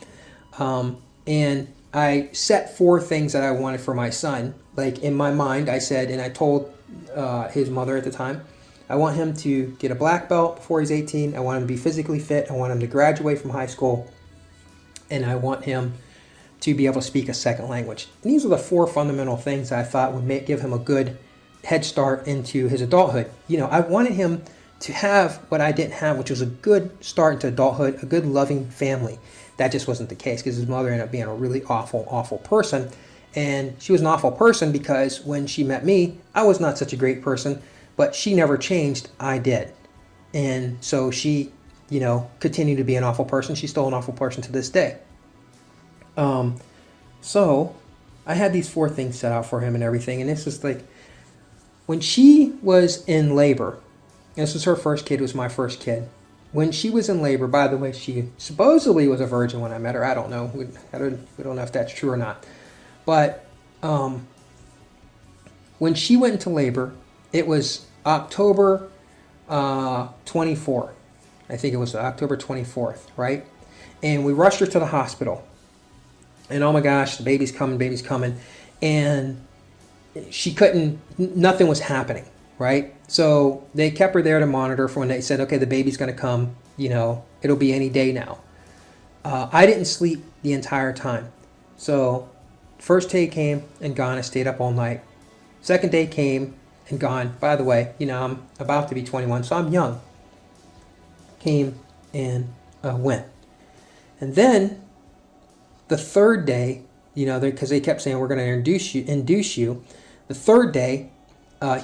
And I set 4 things that I wanted for my son. Like in my mind, I said, and I told his mother at the time, I want him to get a black belt before he's 18. I want him to be physically fit. I want him to graduate from high school. And I want him to be able to speak a second language. And these are the 4 fundamental things I thought would give him a good head start into his adulthood. I wanted him to have what I didn't have, which was a good start into adulthood, a good loving family. That just wasn't the case because his mother ended up being a really awful, awful person. And she was an awful person because when she met me, I was not such a great person. But she never changed, I did. And so she, continue to be an awful person. She's still an awful person to this day. So I had these 4 things set out for him and everything. And this is like, when she was in labor, this was her first kid, was my first kid. When she was in labor, by the way, she supposedly was a virgin when I met her. I don't know. We don't know if that's true or not. But when she went into labor, it was October 24th. I think it was October 24th, right? And we rushed her to the hospital. And oh my gosh, the baby's coming. And she couldn't, nothing was happening, right? So they kept her there to monitor for when they said, okay, the baby's going to come, it'll be any day now. I didn't sleep the entire time. So first day came and gone. I stayed up all night. Second day came and gone. By the way, I'm about to be 21, so I'm young. Came and went. And then the third day, because they kept saying, we're going to induce you. The third day,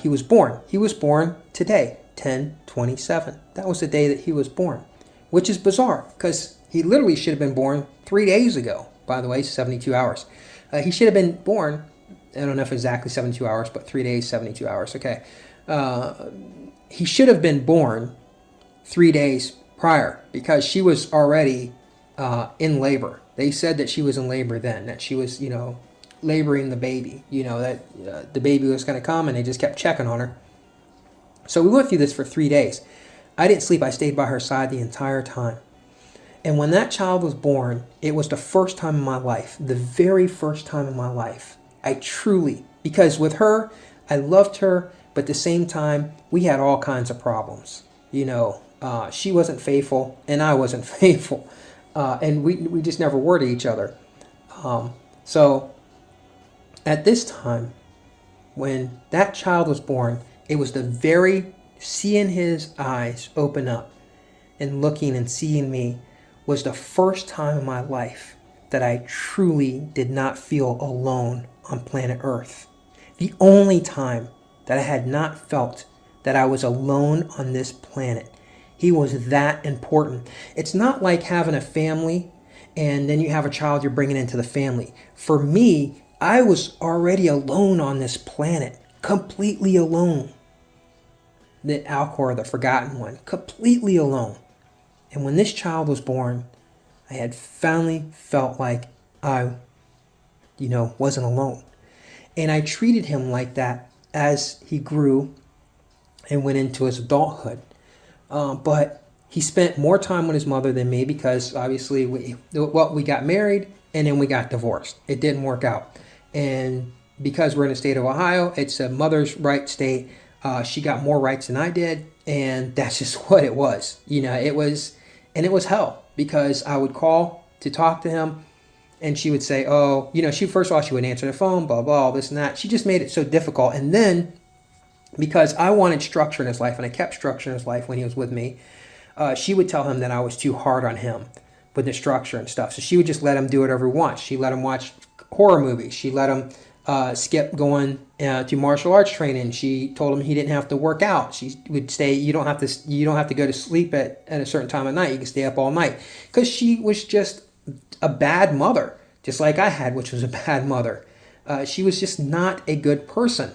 he was born. He was born today, 10/27. That was the day that he was born, which is bizarre because he literally should have been born 3 days ago. By the way, 72 hours. He should have been born, I don't know if exactly 72 hours, but 3 days, 72 hours. Okay. He should have been born 3 days prior because she was already in labor. They said that she was in labor then, that she was, laboring the baby, that the baby was going to come, and they just kept checking on her. So we went through this for 3 days. I didn't sleep. I stayed by her side the entire time. And when that child was born, it was the first time in my life, the very first time in my life, I truly, because with her, I loved her, but at the same time, we had all kinds of problems. She wasn't faithful, and I wasn't faithful. And we just never were to each other. So at this time, when that child was born, it was the very seeing his eyes open up and looking and seeing me was the first time in my life that I truly did not feel alone on planet Earth. The only time that I had not felt that I was alone on this planet. He was that important. It's not like having a family and then you have a child you're bringing into the family. For me, I was already alone on this planet, completely alone. The Alcor, the forgotten one, completely alone. And when this child was born, I had finally felt like I, wasn't alone. And I treated him like that as he grew and went into his adulthood. But he spent more time with his mother than me because obviously we got married and then we got divorced. It didn't work out. And because we're in the state of Ohio, it's a mother's right state. She got more rights than I did. And that's just what it was. It was hell because I would call to talk to him and she would say, first of all, she wouldn't answer the phone, blah, blah, all this and that. She just made it so difficult. And then because I wanted structure in his life and I kept structure in his life when he was with me, she would tell him that I was too hard on him with the structure and stuff. So she would just let him do whatever he wants. She let him watch horror movies. She let him skip going to martial arts training. She told him he didn't have to work out. She would say, you don't have to go to sleep at a certain time of night. You can stay up all night. Because she was just a bad mother, just like I had, which was a bad mother. She was just not a good person.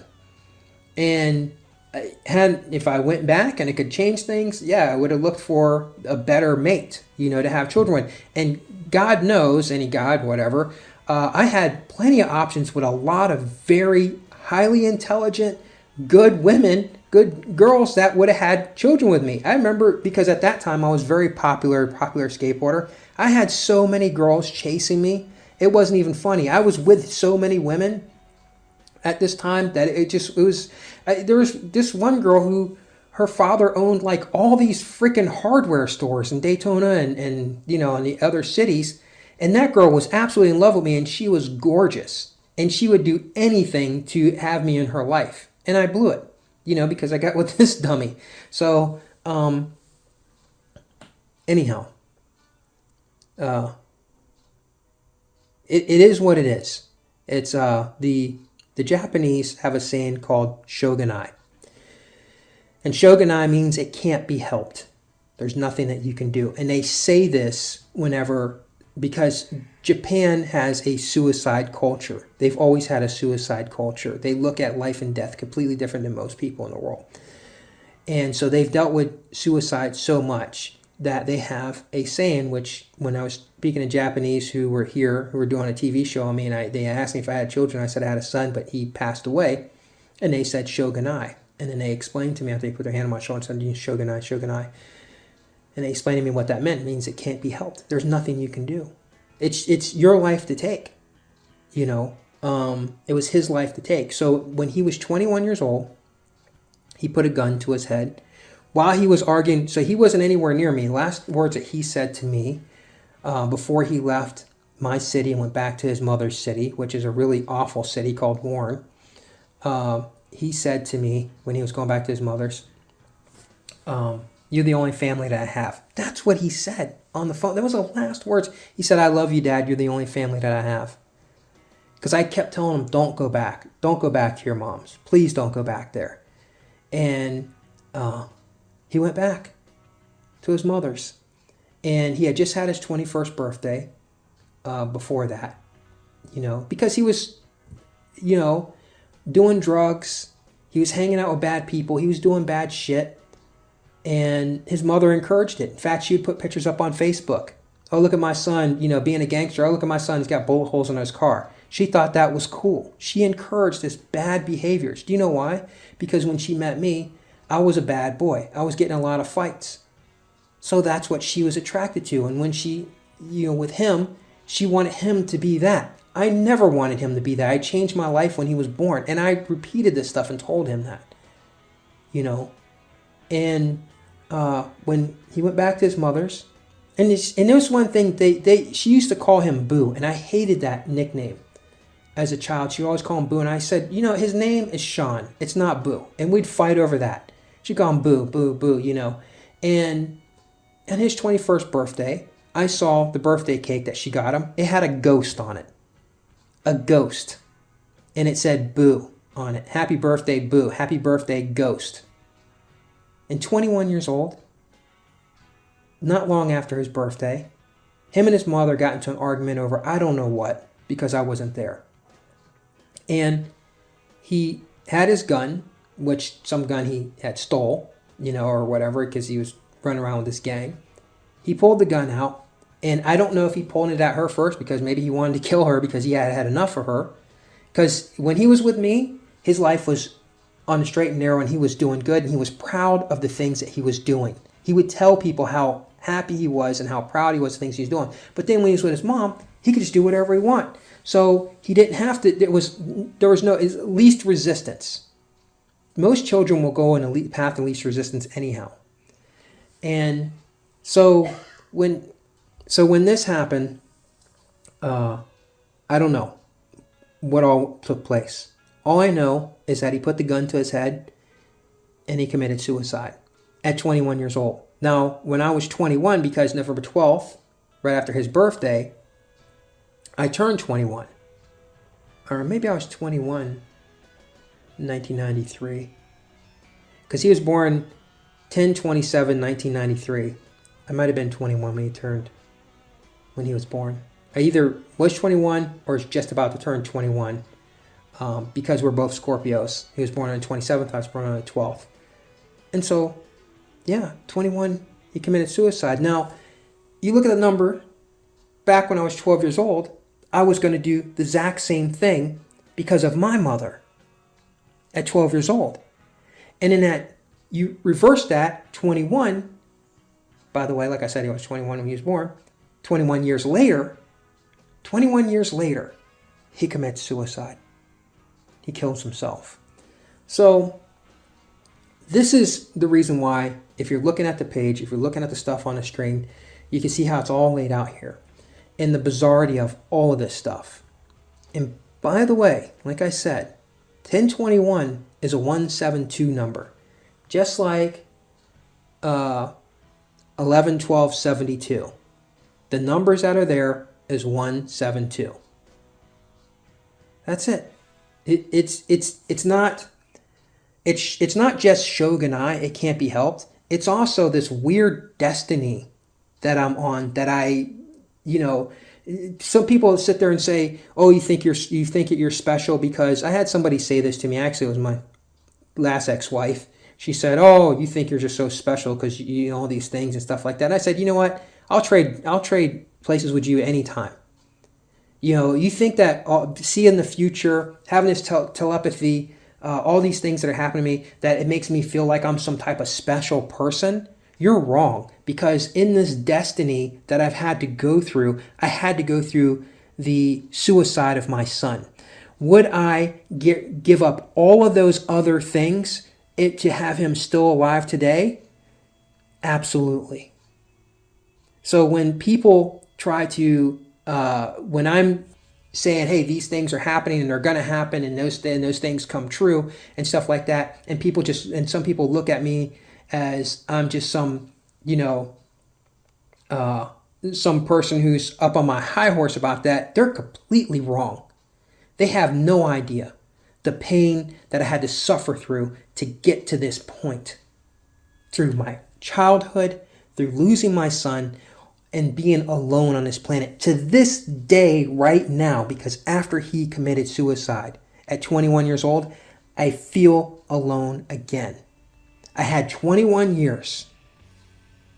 And if I went back and it could change things, I would have looked for a better mate, to have children with. And God knows, any God, whatever, I had plenty of options with a lot of very highly intelligent, good women, good girls that would have had children with me. I remember because at that time I was very popular skateboarder. I had so many girls chasing me. It wasn't even funny. I was with so many women at this time that there was this one girl who her father owned like all these freaking hardware stores in Daytona and in the other cities. And that girl was absolutely in love with me and she was gorgeous and she would do anything to have me in her life. And I blew it, because I got with this dummy. So, anyhow, it is what it is. It's, the Japanese have a saying called shogunai. And shogunai means it can't be helped. There's nothing that you can do. And they say this because Japan has a suicide culture. They've always had a suicide culture. They look at life and death completely different than most people in the world. And so they've dealt with suicide so much that they have a saying, which when I was speaking to Japanese who were here, who were doing a TV show on me, and they asked me if I had children, I said I had a son, but he passed away. And they said shogunai. And then they explained to me after they put their hand on my shoulder and said, shogunai, shogunai. And they explained to me what that meant. It means it can't be helped. There's nothing you can do. It's your life to take. It was his life to take. So when he was 21 years old, he put a gun to his head while he was arguing. So he wasn't anywhere near me. Last words that he said to me before he left my city and went back to his mother's city, which is a really awful city called Warren. He said to me when he was going back to his mother's, you're the only family that I have. That's what he said on the phone. That was the last words. He said, I love you, Dad. You're the only family that I have. Because I kept telling him, don't go back. Don't go back to your mom's. Please don't go back there. And he went back to his mother's. And he had just had his 21st birthday before that. Because he was, doing drugs. He was hanging out with bad people. He was doing bad shit. And his mother encouraged it. In fact, she would put pictures up on Facebook. Oh, look at my son, being a gangster. Oh, look at my son, he's got bullet holes in his car. She thought that was cool. She encouraged this bad behaviors. Do you know why? Because when she met me, I was a bad boy. I was getting a lot of fights. So that's what she was attracted to. And when she, with him, she wanted him to be that. I never wanted him to be that. I changed my life when he was born. And I repeated this stuff and told him that. And when he went back to his mother's, and there was one thing, she used to call him Boo, and I hated that nickname as a child. She would always call him Boo, and I said, his name is Sean. It's not Boo. And we'd fight over that. She'd call him Boo, Boo, Boo, And on his 21st birthday, I saw the birthday cake that she got him. It had a ghost on it. A ghost. And it said Boo on it. Happy birthday, Boo. Happy birthday, ghost. And 21 years old, not long after his birthday, him and his mother got into an argument over I don't know what, because I wasn't there. And he had his gun, which some gun he had stole, or whatever, because he was running around with this gang. He pulled the gun out, and I don't know if he pulled it at her first, because maybe he wanted to kill her because he had had enough of her. Because when he was with me, his life was on the straight and narrow, and he was doing good, and he was proud of the things that he was doing. He would tell people how happy he was and how proud he was of things he was doing. But then when he was with his mom, he could just do whatever he wanted. So he didn't have to, there was no least resistance. Most children will go in a path of least resistance anyhow. And so when this happened, I don't know what all took place. All I know is that he put the gun to his head and he committed suicide at 21 years old. Now, when I was 21, because November 12th, right after his birthday, I turned 21. Or maybe I was 21 in 1993. Because he was born 10/27/1993. I might have been 21 when he was born. I either was 21 or was just about to turn 21. Because we're both Scorpios. He was born on the 27th, I was born on the 12th. And so, 21, he committed suicide. Now, you look at the number, back when I was 12 years old, I was going to do the exact same thing because of my mother at 12 years old. And in that, you reverse that, 21, by the way, like I said, he was 21 when he was born, 21 years later, he commits suicide. He kills himself. So this is the reason why, if you're looking at the page, if you're looking at the stuff on the screen, you can see how it's all laid out here and the bizarrety of all of this stuff. And by the way, like I said, 1021 is a 172 number, just like 11, 12, 72. The numbers that are there is 172. That's it. It's not just shogunai. It can't be helped. it's also this weird destiny that I'm on, that I, you know, some people sit there and say, "Oh, you think that you're special," because I had somebody say this to me. Actually, it was my last ex-wife. She said, "Oh, you think you're just so special because you know all these things and stuff like that." And I said, "You know what? I'll trade places with you anytime. You know, you think that see in the future, having this telepathy, all these things that are happening to me, that it makes me feel like I'm some type of special person? You're wrong, because in this destiny that I've had to go through, I had to go through the suicide of my son. Would I give up all of those other things to have him still alive today? Absolutely. So when people try to, when I'm saying, hey, these things are happening and they're going to happen, and those things come true and stuff like that, and some people look at me as I'm just some, some person who's up on my high horse about that, they're completely wrong. They have no idea the pain that I had to suffer through to get to this point. Through my childhood, through losing my son, and being alone on this planet to this day right now, because after he committed suicide at 21 years old, I feel alone again. I had 21 years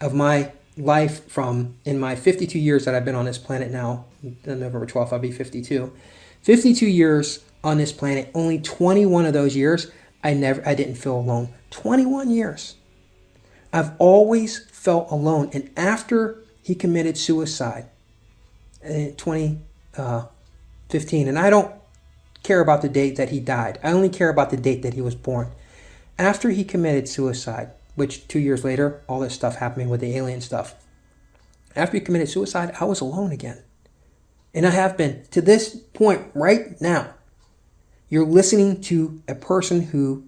of my life in my 52 years that I've been on this planet now. On November 12th, I'll be 52. 52 years on this planet, only 21 of those years, I didn't feel alone. 21 years. I've always felt alone. And after he committed suicide in 2015, and I don't care about the date that he died. I only care about the date that he was born. After he committed suicide, which 2 years later, all this stuff happening with the alien stuff. After he committed suicide, I was alone again. And I have been to this point right now. You're listening to a person who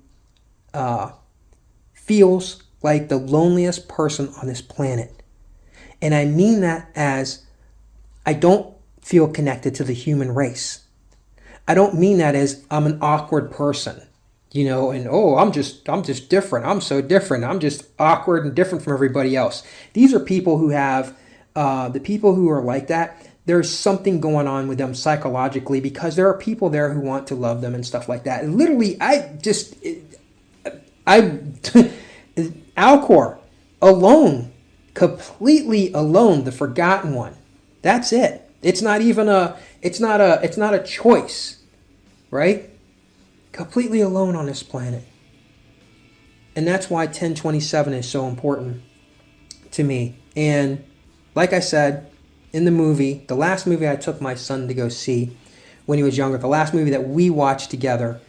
feels like the loneliest person on this planet. And I mean that as I don't feel connected to the human race. I don't mean that as I'm an awkward person, and I'm just different. I'm so different. I'm just awkward and different from everybody else. These are people who have, the people who are like that, there's something going on with them psychologically, because there are people there who want to love them and stuff like that. And literally, Alcor, alone, completely alone, the forgotten one. That's it. It's not a choice, right? Completely alone on this planet. And that's why 1027 is so important to me. And like I said, in the movie, the last movie I took my son to go see when he was younger, the last movie that we watched together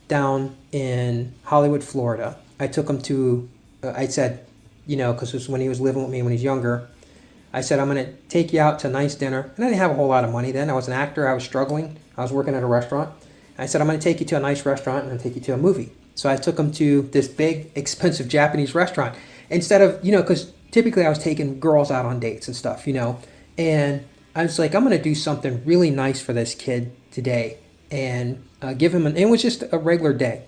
down in Hollywood, Florida, I took him to, I said, because it was when he was living with me when he was younger, I said, I'm going to take you out to a nice dinner. And I didn't have a whole lot of money then. I was an actor. I was struggling. I was working at a restaurant. I said, I'm going to take you to a nice restaurant and I'm going to take you to a movie. So I took him to this big, expensive Japanese restaurant. Instead of, because typically I was taking girls out on dates and stuff, And I was like, I'm going to do something really nice for this kid today and give him it was just a regular day.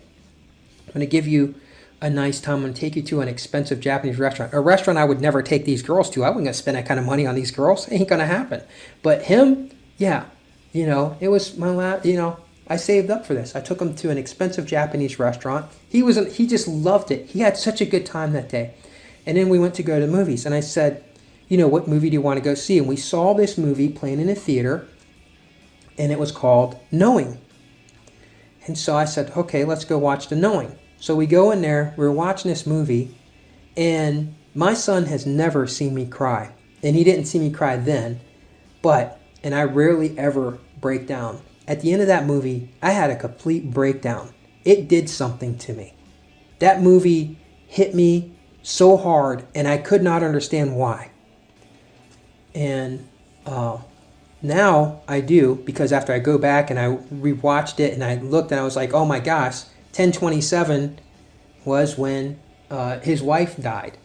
I'm going to give you a nice time. I'm going to take you to an expensive Japanese restaurant. A restaurant I would never take these girls to. I wasn't going to spend that kind of money on these girls. It ain't going to happen. But him, yeah, it was my last, I saved up for this. I took him to an expensive Japanese restaurant. He just loved it. He had such a good time that day. And then we went to go to the movies. And I said, what movie do you want to go see? And we saw this movie playing in a theater, and it was called Knowing. And so I said, okay, let's go watch The Knowing. So we go in there, we're watching this movie, and my son has never seen me cry. And he didn't see me cry then, and I rarely ever break down. At the end of that movie, I had a complete breakdown. It did something to me. That movie hit me so hard, and I could not understand why. And now I do, because after I go back and I rewatched it and I looked and I was like, oh my gosh, 1027 was when his wife died.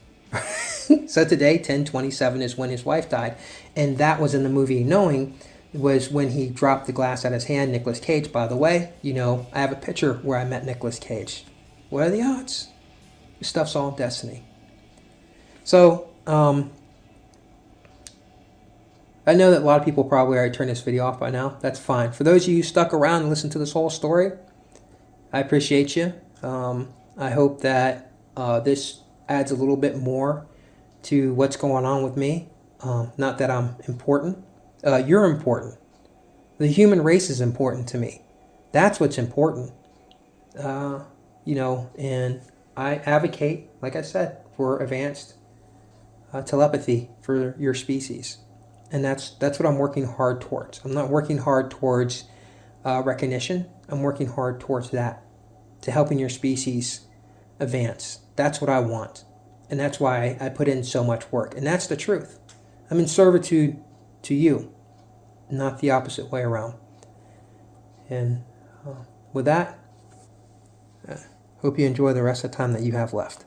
So today, 1027 is when his wife died. And that was in the movie Knowing, was when he dropped the glass out of his hand. Nicolas Cage, by the way, I have a picture where I met Nicolas Cage. What are the odds? This stuff's all destiny. So, I know that a lot of people probably already turned this video off by now. That's fine. For those of you who stuck around and listened to this whole story, I appreciate you. I hope that this adds a little bit more to what's going on with me. Not that I'm important. You're important. The human race is important to me. That's what's important. And I advocate, like I said, for advanced telepathy for your species. And that's what I'm working hard towards. I'm not working hard towards recognition. I'm working hard towards that, to helping your species advance. That's what I want. And that's why I put in so much work. And that's the truth. I'm in servitude to you, not the opposite way around. And with that, hope you enjoy the rest of the time that you have left.